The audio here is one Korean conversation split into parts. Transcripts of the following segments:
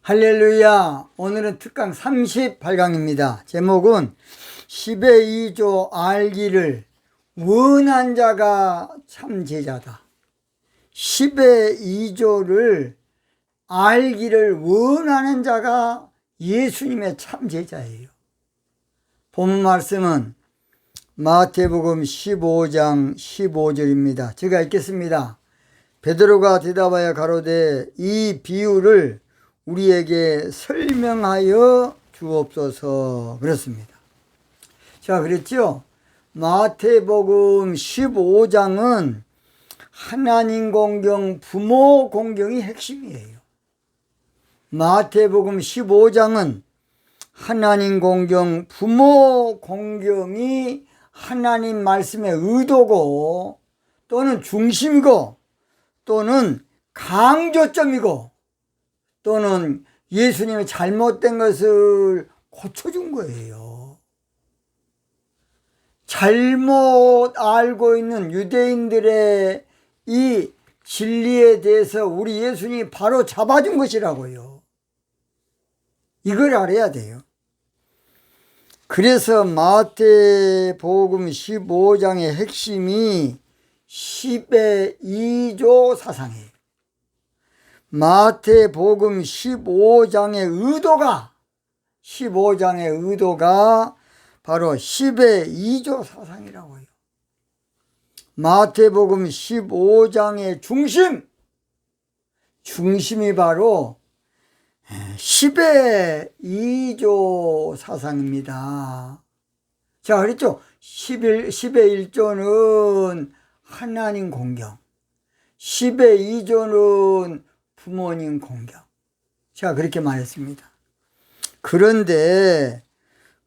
할렐루야. 오늘은 특강 38강입니다. 제목은 10의 2조 알기를 원한 자가 참 제자다. 10의 2조를 알기를 원하는 자가 예수님의 참 제자예요. 본 말씀은 마태복음 15장 15절입니다. 제가 읽겠습니다. 베드로가 대답하여 가로되 이 비유를 우리에게 설명하여 주옵소서. 그렇습니다. 자, 그랬죠? 마태복음 15장은 하나님 공경, 부모 공경이 핵심이에요. 마태복음 15장은 하나님 공경, 부모 공경이 하나님 말씀의 의도고 또는 중심이고 또는 강조점이고 또는 예수님의 잘못된 것을 고쳐준 거예요. 잘못 알고 있는 유대인들의 이 진리에 대해서 우리 예수님이 바로 잡아준 것이라고요. 이걸 알아야 돼요. 그래서 마태복음 15장의 핵심이 10의 2조 사상이에요. 마태복음 15장의 의도가 바로 10의 2조 사상이라고요. 마태복음 15장의 중심이 바로 10의 2조 사상입니다. 자, 그랬죠? 10의 1조는 하나님 공경, 10의 2조는 부모님 공경. 제가 그렇게 말했습니다. 그런데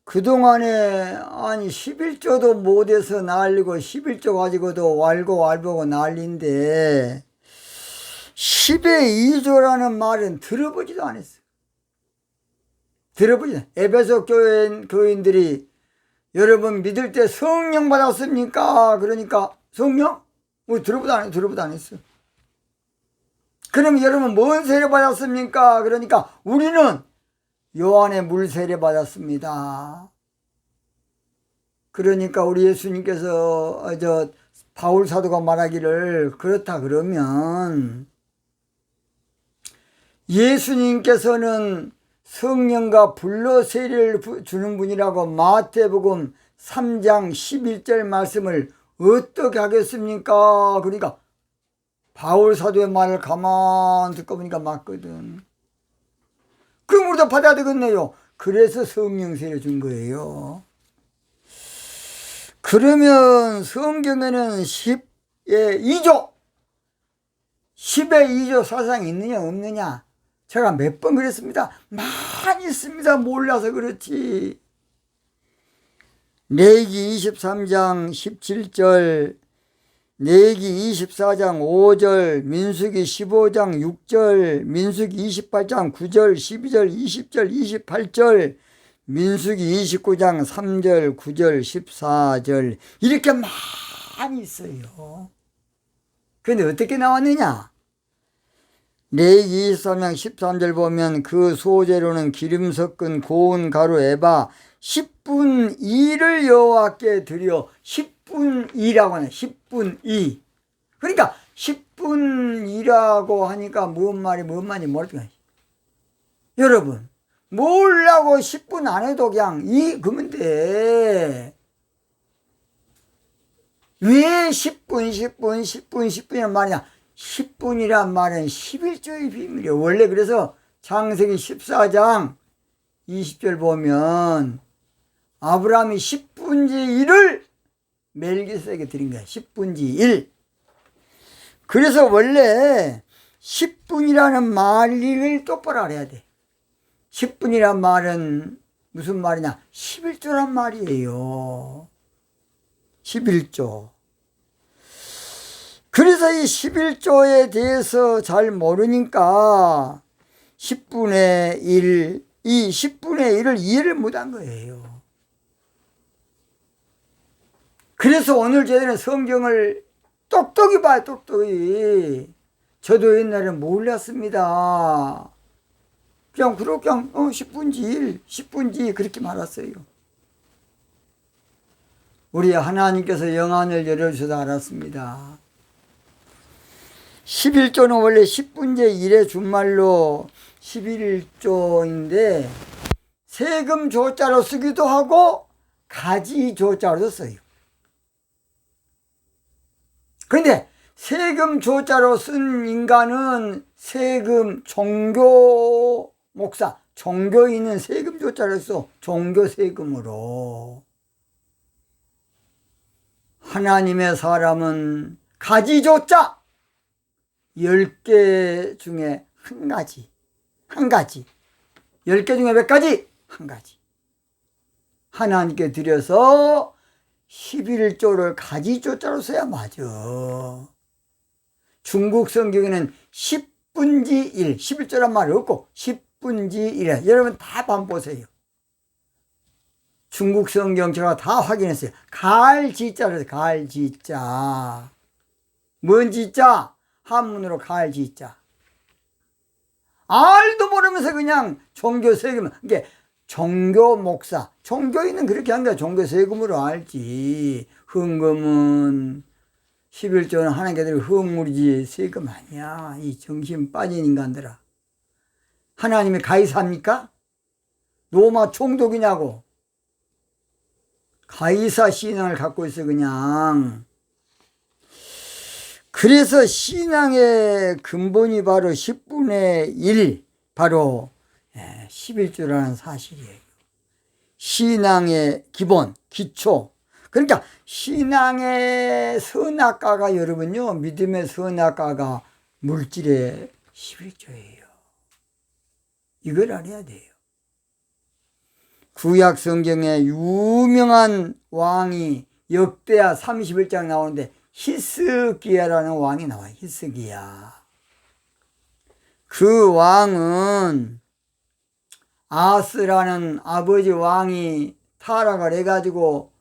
그동안에 11조도 못해서 난리고 11조 가지고도 왈보고 난리인데 10의 2조라는 말은 들어보지도 않았어요. 에베소 교인들이 여러분 믿을 때 성령 받았습니까? 그러니까 성령? 들어보도 안 했어요. 그럼 여러분 뭔 세례 받았습니까? 그러니까 우리는 요한의 물 세례 받았습니다. 그러니까 우리 예수님께서 바울 사도가 말하기를 그렇다 그러면 예수님께서는 성령과 불로 세례를 주는 분이라고 마태복음 3장 11절 말씀을 어떻게 하겠습니까? 그러니까 바울 사도의 말을 가만 듣고 보니까 맞거든. 그럼 우리도 받아야 되겠네요. 그래서 성령 세례 준 거예요. 그러면 성경에는 10의 2조 사상이 있느냐 없느냐? 제가 몇 번 그랬습니다. 많이 있습니다. 몰라서 그렇지. 레위기 23장 17절, 레위기 24장 5절, 민수기 15장 6절, 민수기 28장 9절, 12절, 20절, 28절, 민수기 29장 3절, 9절, 14절 이렇게 많이 있어요. 그런데 어떻게 나왔느냐? 레위기 23장 13절 보면 그 소재로는 기름 섞은 고운 가루 에바 10분 2를 여호와께 드려 10분 2라고 하네. 10분 2. 그러니까 10분 2라고 하니까 뭔 말인지 모르겠어요. 여러분 몰라고 10분 안 해도 그냥 그러면 돼. 왜 10분이란 말이냐? 10분이란 말은 11조의 비밀이에요. 원래 그래서 창세기 14장 20절 보면 아브라함이 10분지 1을 멜기세덱에게 드린 거야. 10분지 1. 그래서 원래 10분이라는 말을 똑바로 알아야 돼. 10분이란 말은 무슨 말이냐? 11조란 말이에요. 11조. 그래서 이 11조에 대해서 잘 모르니까 10분의 1, 이 10분의 1을 이해를 못한 거예요. 그래서 오늘 저희는 성경을 똑똑히 봐요, 똑똑히. 저도 옛날에 몰랐습니다. 그냥 그렇게 10분지 1, 10분지 2 그렇게 말았어요. 우리 하나님께서 영안을 열어주셔서 알았습니다. 11조는 원래 10분제 1의 준말로 11조인데 세금 조자로 쓰기도 하고 가지 조자로 써요. 그런데 세금 조자로 쓴 인간은 세금 종교 목사, 종교인은 세금 조자로 써. 종교 세금으로. 하나님의 사람은 가지 조자 10개 중에 한 가지. 10개 중에 몇 가지? 한 가지. 하나님께 드려서 11조를 가지 조자로 써야 맞아. 중국 성경에는 10분지 1, 11조란 말이 없고 10분지 1에 여러분 다 반보세요. 중국 성경 제가 다 확인했어요. 갈지자로 갈지자. 뭔 지자? 한문으로 갈지자. 알도 모르면서 그냥 종교 세금, 이게 종교 목사, 종교인은 그렇게 한 거야. 종교 세금으로 알지. 헌금은 11조는 하나님께 헌물이지 세금 아니야. 이 정신 빠진 인간들아. 하나님이 가이사입니까? 로마 총독이냐고. 가이사 신앙을 갖고 있어 그냥. 그래서 신앙의 근본이 바로 10분의 1, 바로 11조라는 사실이에요. 신앙의 기본, 기초. 그러니까 신앙의 선악과가 여러분요, 믿음의 선악과가 물질의 11조예요. 이걸 알아야 돼요. 구약 성경에 유명한 왕이 역대하 31장 나오는데 히스기야라는 왕이 나와요. 히스기야. 그 왕은 아스라는 아버지 왕이 타락을 해가지고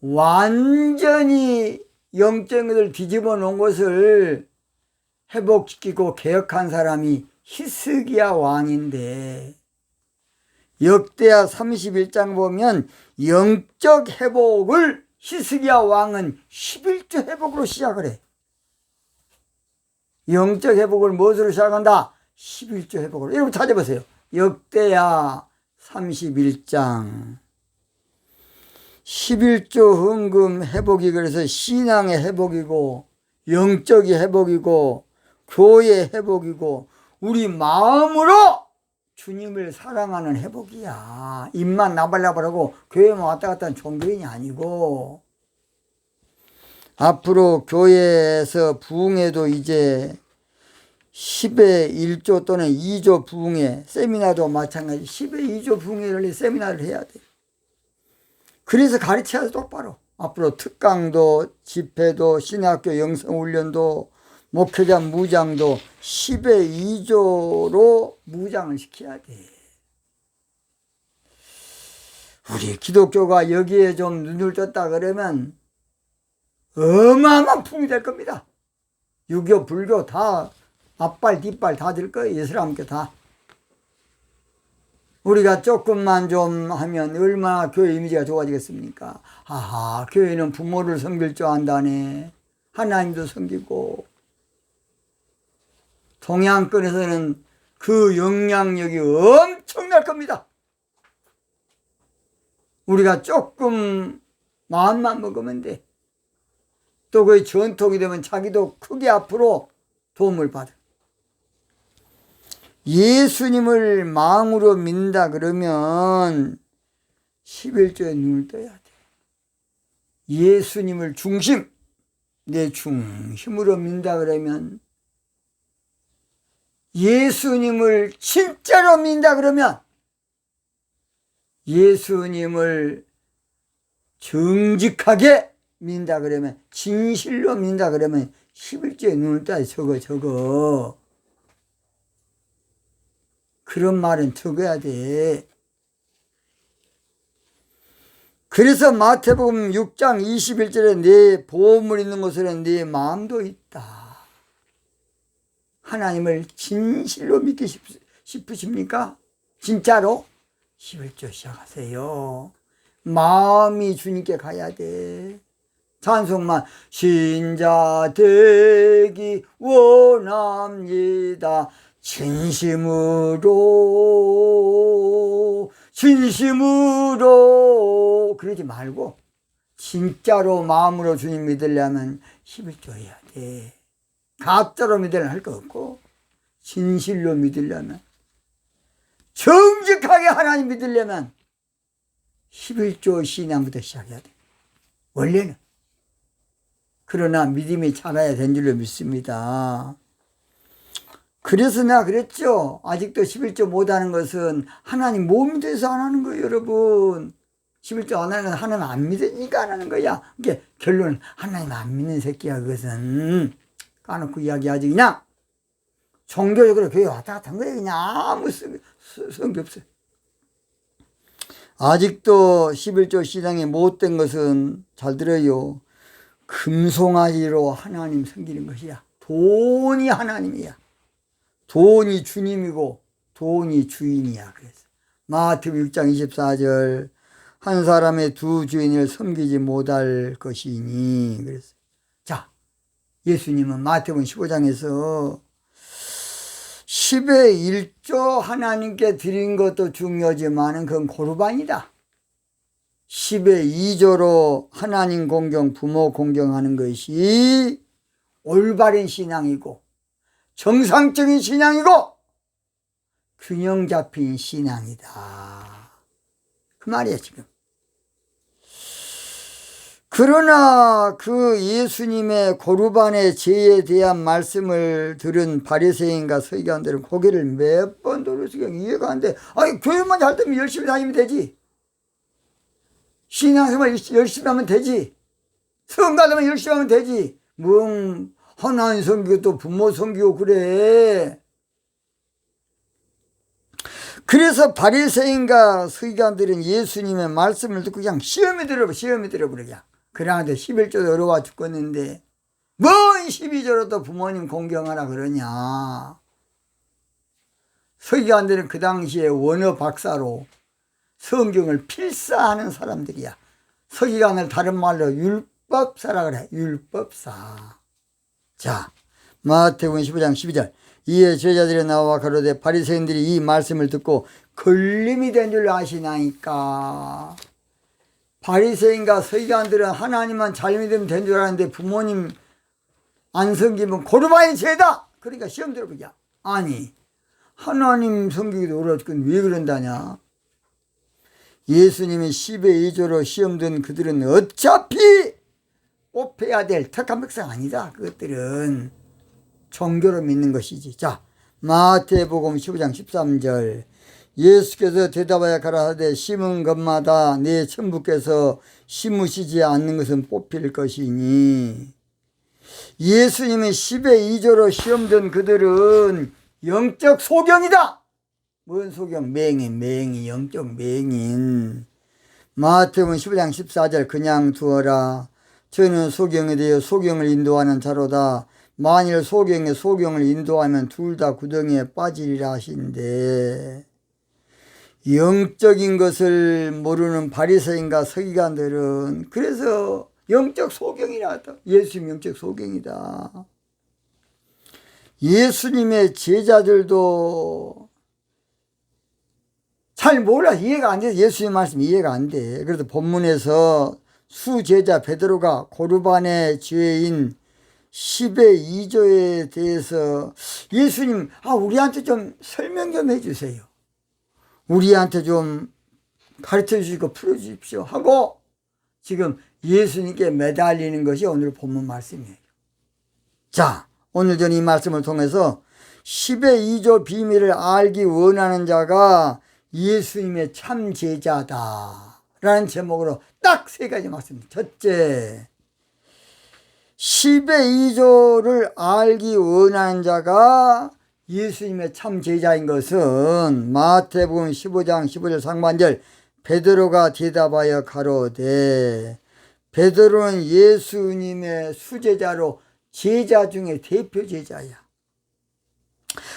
완전히 영적인 것을 뒤집어 놓은 것을 회복시키고 개혁한 사람이 히스기야 왕인데, 역대하 31장 보면 영적 회복을 히스기야 왕은 11조 회복으로 시작을 해. 영적 회복을 무엇으로 시작한다? 11조 회복으로. 여러분 찾아보세요. 역대하 31장 11조 헌금 회복이, 그래서 신앙의 회복이고 영적의 회복이고 교회의 회복이고 우리 마음으로 주님을 사랑하는 회복이야. 입만 나발나발하고 교회만 왔다 갔다 하는 종교인이 아니고. 앞으로 교회에서 부흥회도 이제 10의 1조 또는 2조 부흥회, 세미나도 마찬가지 10의 2조 부흥회를 세미나를 해야 돼. 그래서 가르쳐야 돼. 똑바로. 앞으로 특강도 집회도 신학교 영성훈련도 목회자 무장도 10의 2조로 무장을 시켜야 돼. 우리 기독교가 여기에 좀 눈을 떴다 그러면 어마어마한 풍이 될 겁니다. 유교, 불교 다 앞발 뒷발 다 될 거예요. 이슬람교 다. 우리가 조금만 좀 하면 얼마나 교회 이미지가 좋아지겠습니까? 아하, 교회는 부모를 섬길 줄 안다네. 하나님도 섬기고. 동양권에서는 그 영향력이 엄청날 겁니다. 우리가 조금 마음만 먹으면 돼. 또 그 전통이 되면 자기도 크게 앞으로 도움을 받아. 예수님을 마음으로 믿는다 그러면 11조에 눈을 떠야 돼. 예수님을 중심, 내 중심으로 믿는다 그러면, 예수님을 진짜로 믿는다 그러면, 예수님을 정직하게 믿는다 그러면, 진실로 믿는다 그러면 11조에 눈을 떠야 돼. 저거 그런 말은 적어야 돼. 그래서 마태복음 6장 21절에 내 보험을 있는 곳에는 내 마음도 있다. 하나님을 진실로 믿기 싶으십니까? 진짜로 11조 시작하세요. 마음이 주님께 가야 돼. 찬송만 신자 되기 원합니다. 진심으로 그러지 말고 진짜로 마음으로 주님 믿으려면 11조 해야 돼. 가짜로 믿으려면 할 거 없고 진실로 믿으려면 정직하게 하나님 믿으려면 11조 신앙부터 시작해야 돼. 원래는. 그러나 믿음이 자라야 된 줄로 믿습니다. 그래서 내가 그랬죠. 아직도 11조 못하는 것은 하나님 못 믿어서 안 하는 거예요, 여러분. 11조 안 하는 건 하나님 안 믿으니까 안 하는 거야. 이게 결론은 하나님 안 믿는 새끼야, 그것은. 까놓고 이야기하지. 그냥 종교적으로 교회 왔다 갔다 한 거예요. 그냥 아무 성기 없어요. 아직도 11조 신앙이 못된 것은, 잘 들어요, 금송아지로 하나님 섬기는 것이야. 돈이 하나님이야. 돈이 주님이고 돈이 주인이야. 그래서 마태복음 6장 24절 한 사람의 두 주인을 섬기지 못할 것이니. 그래서 자, 예수님은 마태복음 15장에서 10의 1조 하나님께 드린 것도 중요하지만 그건 고르반이다. 10의 2조로 하나님 공경, 부모 공경하는 것이 올바른 신앙이고 정상적인 신앙이고 균형 잡힌 신앙이다. 그 말이야 지금. 그러나 그 예수님의 고르반의 죄에 대한 말씀을 들은 바리새인과 서기관들은 고개를 몇 번 돌려서 이해가 안 돼. 아니, 교회만 잘 되면 열심히 다니면 되지. 신앙생활 열심히 하면 되지. 성가되면 열심히 하면 되지. 뭐 하나님 섬기고 또 부모 섬기고 그래. 그래서 바리새인과 서기관들은 예수님의 말씀을 듣고 그냥 시험에 들어버려 그냥. 그러는데 11조도 어려워 죽겠는데 뭔 12조로 또 부모님 공경하라 그러냐. 서기관들은 그 당시에 원어 박사로 성경을 필사하는 사람들이야. 서기관을 다른 말로 율법사라 그래. 율법사. 자, 마태복음 15장 12절. 이에 제자들이 나와 가로되 바리새인들이 이 말씀을 듣고 걸림이 된 줄 아시나이까. 바리새인과 서기관들은 하나님만 잘 믿으면 된 줄 알았는데 부모님 안 섬기면 고르바의 죄다. 그러니까 시험 들어보자. 아니, 하나님 섬기기도 어렵건 왜 그런다냐. 예수님이 10의 2조로 시험 든 그들은 어차피 뽑혀야 될 택한 백성 아니다. 그것들은 종교로 믿는 것이지. 자, 마태복음 15장 13절. 예수께서 대답하여 가라사대 심은 것마다 내 천부께서 심으시지 않는 것은 뽑힐 것이니. 예수님이 10의 2조로 시험 든 그들은 영적 소경이다. 뭔 소경? 맹인, 영적 맹인. 마태복음 15장 14절. 그냥 두어라. 저는 소경에 대해 소경을 인도하는 자로다. 만일 소경을 인도하면 둘 다 구덩이에 빠지리라 하신대. 영적인 것을 모르는 바리새인과 서기관들은 그래서 영적 소경이라 하다. 예수님 영적 소경이다. 예수님의 제자들도 잘 몰라. 이해가 안 돼. 예수님 말씀 이해가 안 돼. 그래서 본문에서 수제자 베드로가 고르반의 죄인 10의 2조에 대해서 예수님, 우리한테 좀 설명 좀 해주세요. 우리한테 좀 가르쳐 주시고 풀어 주십시오 하고 지금 예수님께 매달리는 것이 오늘 본문 말씀이에요. 자, 오늘 저는 이 말씀을 통해서 10의 2조 비밀을 알기 원하는 자가 예수님의 참 제자다 라는 제목으로 딱 세 가지 말씀입니다. 첫째, 10의 2조를 알기 원하는 자가 예수님의 참 제자인 것은 마태복음 15장 15절 상반절. 베드로가 대답하여 가로되. 베드로는 예수님의 수제자로 제자 중에 대표 제자야.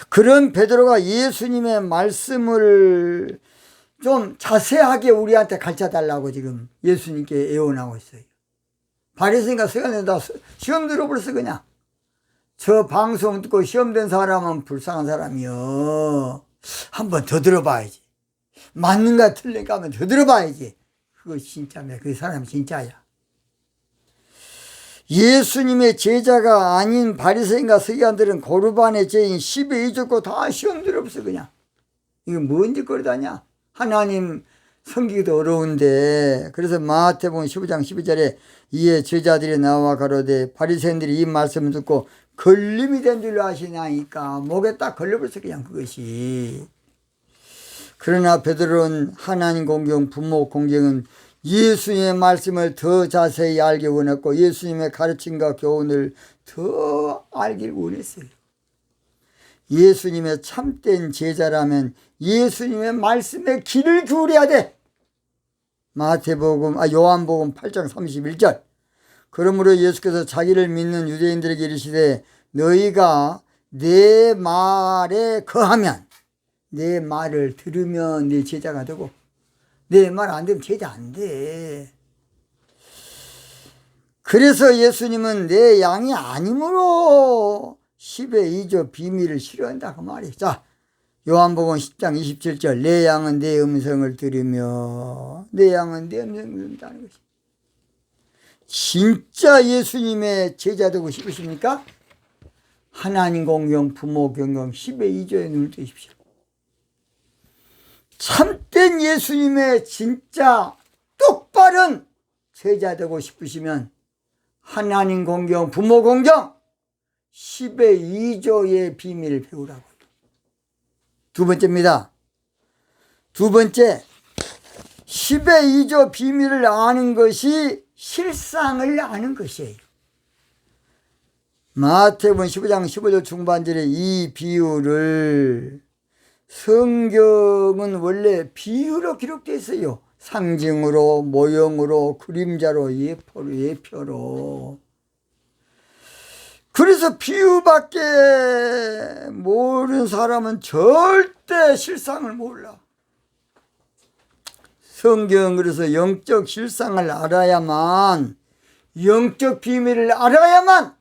그런 베드로가 예수님의 말씀을 좀 자세하게 우리한테 가르쳐 달라고 지금 예수님께 애원하고 있어요. 바리새인과 서기관들 다 시험 들어버렸어. 그냥 저 방송 듣고 시험된 사람은 불쌍한 사람이요. 한번 더 들어봐야지. 맞는가 틀린가 한번 더 들어봐야지. 그거 진짜면 그 사람이 진짜야. 예수님의 제자가 아닌 바리새인과 서기관들은 고르반의 죄인 10의 2 줬고 다 시험 들어버렸어. 그냥 이거 뭔 짓거리다냐. 하나님 섬기기도 어려운데. 그래서 마태복음 15장 12절에 이에 제자들이 나와 가로되 바리새인들이 이 말씀을 듣고 걸림이 된 줄로 아시나이까. 목에 딱 걸려버렸어. 그냥 그것이. 그러나 베드로는 하나님 공경, 부모 공경은 예수님의 말씀을 더 자세히 알기 원했고 예수님의 가르침과 교훈을 더 알길 원했어요. 예수님의 참된 제자라면 예수님의 말씀에 귀를 기울여야 돼. 요한복음 8장 31절. 그러므로 예수께서 자기를 믿는 유대인들에게 이르시되 너희가 내 말에 거하면, 내 말을 들으면 내 제자가 되고 내 말 안 들으면 제자 안 돼. 그래서 예수님은 내 양이 아니므로 10의 2조 비밀을 싫어한다 그 말이에요. 자, 요한복음 10장 27절 내 양은 내 음성을 들으며, 내 양은 내 음성을 듣는다는 것이. 진짜 예수님의 제자 되고 싶으십니까? 하나님 공경, 부모 경경 10의 2조에 눈을 뜨십시오. 참된 예수님의 진짜 똑바른 제자 되고 싶으시면 하나님 공경, 부모 공경 10의 2조의 비밀을 배우라고. 두 번째입니다. 두 번째, 10의 2조 비밀을 아는 것이 실상을 아는 것이에요. 마태복음 15장 15절 중반절에 이 비유를, 성경은 원래 비유로 기록되어 있어요. 상징으로, 모형으로, 그림자로, 예표로. 그래서 비유밖에 모르는 사람은 절대 실상을 몰라. 성경, 그래서 영적 실상을 알아야만, 영적 비밀을 알아야만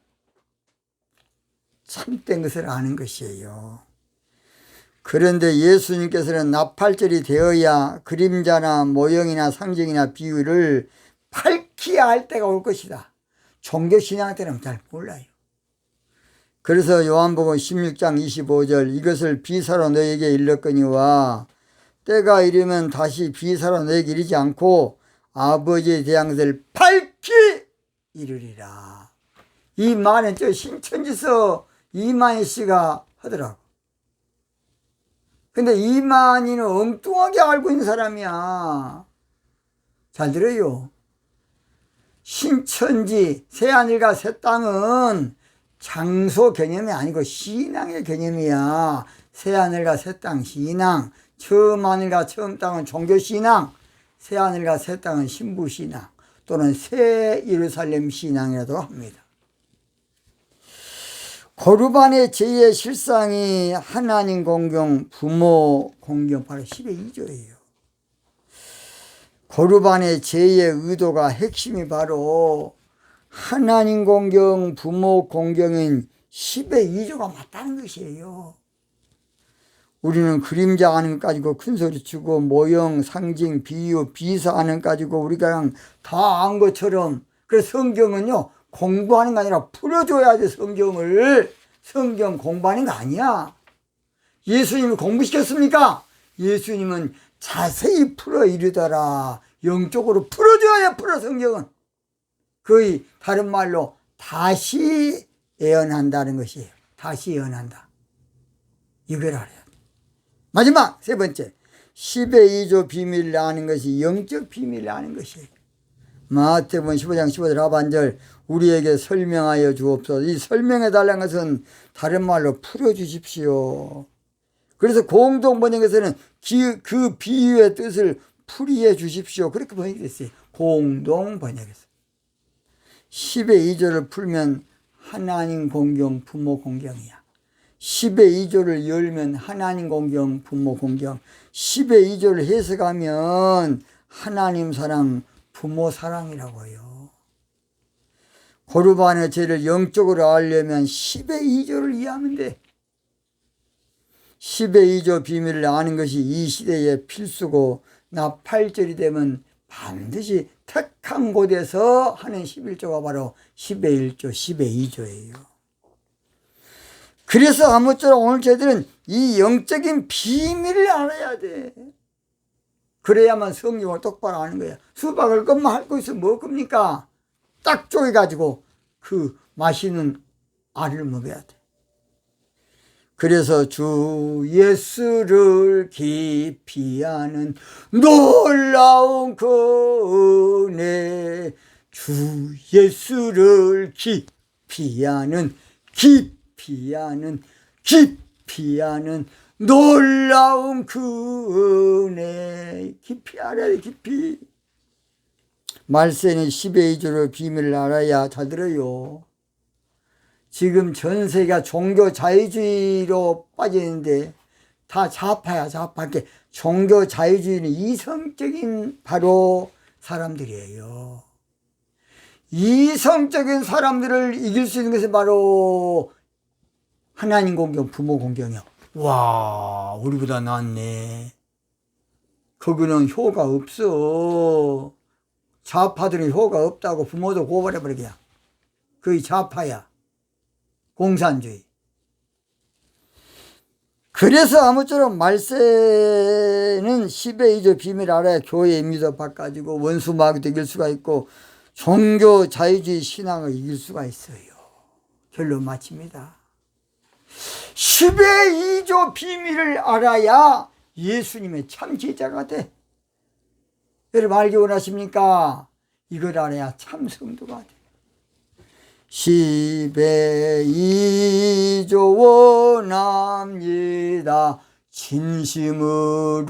참된 것을 아는 것이에요. 그런데 예수님께서는 나팔절이 되어야 그림자나 모형이나 상징이나 비유를 밝히야 할 때가 올 것이다. 종교신앙 때는 잘 몰라요. 그래서 요한복음 16장 25절 이것을 비사로 너에게 일렀거니와 때가 이르면 다시 비사로 너에게 이르지 않고 아버지에 대한 것을 밝히 이르리라. 이 말은 저 신천지서 이만희 씨가 하더라고. 근데 이만희는 엉뚱하게 알고 있는 사람이야. 잘 들어요. 신천지, 새하늘과 새 땅은 장소 개념이 아니고 신앙의 개념이야. 새하늘과 새 땅 신앙, 처음 하늘과 처음 땅은 종교신앙, 새하늘과 새 땅은 신부신앙 또는 새 예루살렘 신앙이라고 합니다. 고르반의 제의 실상이 하나님 공경, 부모 공경, 바로 10의 2조예요. 고르반의 제의 의도가 핵심이 바로 하나님 공경, 부모 공경인 10의 2조가 맞다는 것이에요. 우리는 그림자 아는 것 가지고 큰소리 치고 모형, 상징, 비유, 비사 아는 것 가지고 우리가 그냥 다 안 것처럼. 그래서 성경은요 공부하는 게 아니라 풀어줘야 돼. 성경 공부하는 거 아니야. 예수님이 공부시켰습니까? 예수님은 자세히 풀어 이르더라. 영적으로 풀어줘야 풀어. 성경은 거의 다른 말로 다시 예언한다는 것이에요. 다시 예언한다. 이걸 알아야 돼. 마지막 세 번째, 10의 2조 비밀을 아는 것이 영적 비밀을 아는 것이에요. 마태복음 15장 15절 하반절 우리에게 설명하여 주옵소서. 이 설명해 달라는 것은 다른 말로 풀어주십시오. 그래서 공동 번역에서는 그 비유의 뜻을 풀이해 주십시오. 그렇게 번역이 됐어요. 공동 번역에서. 10의 2조를 풀면 하나님 공경, 부모 공경이야. 10의 2조를 열면 하나님 공경, 부모 공경, 10의 2조를 해석하면 하나님 사랑, 부모 사랑이라고요. 고르반의 죄를 영적으로 알려면 10의 2조를 이해하면 돼. 10의 2조 비밀을 아는 것이 이 시대의 필수고, 나 8절이 되면 반드시 택한 곳에서 하는 11조가 바로 10의 1조, 10의 2조예요. 그래서 아무쪼록 오늘 저희들은 이 영적인 비밀을 알아야 돼. 그래야만 성경을 똑바로 아는 거야. 수박을 것만 핥고 있으면 뭐 겁니까? 딱 쪼개가지고 그 맛있는 알을 먹어야 돼. 그래서 주 예수를 깊이 아는 놀라운 그 은혜, 주 예수를 깊이 아는 놀라운 그 은혜. 깊이 알아야 돼, 깊이. 말세는 10의 2조로 비밀을 알아야 잘 들어요. 지금 전 세계가 종교 자유주의로 빠지는데 다 좌파야, 좌파. 이렇게 종교 자유주의는 이성적인 바로 사람들이에요. 이성적인 사람들을 이길 수 있는 것이 바로 하나님 공경, 부모 공경이요. 와, 우리보다 낫네. 거기는 효가 없어. 좌파들은 효가 없다고 부모도 고발해버리게야. 그게 좌파야. 공산주의. 그래서 아무쪼록 말세는 10의 2조 비밀을 알아야 교회의 임무도 바꿔지고 원수 마귀도 이길 수가 있고 종교 자유주의 신앙을 이길 수가 있어요. 결론 마칩니다. 10의 2조 비밀을 알아야 예수님의 참 제자가 돼. 여러분 알기 원하십니까? 이걸 알아야 참 성도가 돼. 10의 2조 원합니다. 진심으로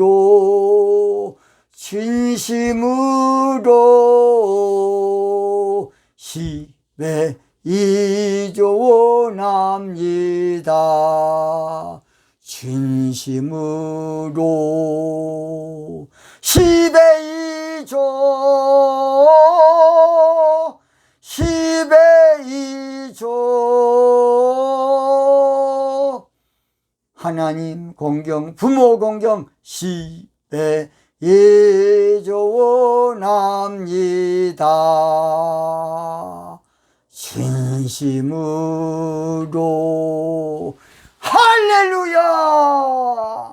10의 2조 원합니다. 진심으로 10의 2조 10의 2조 하나님 공경, 부모 공경 10의 2조 원합니다. 진심으로 할렐루야.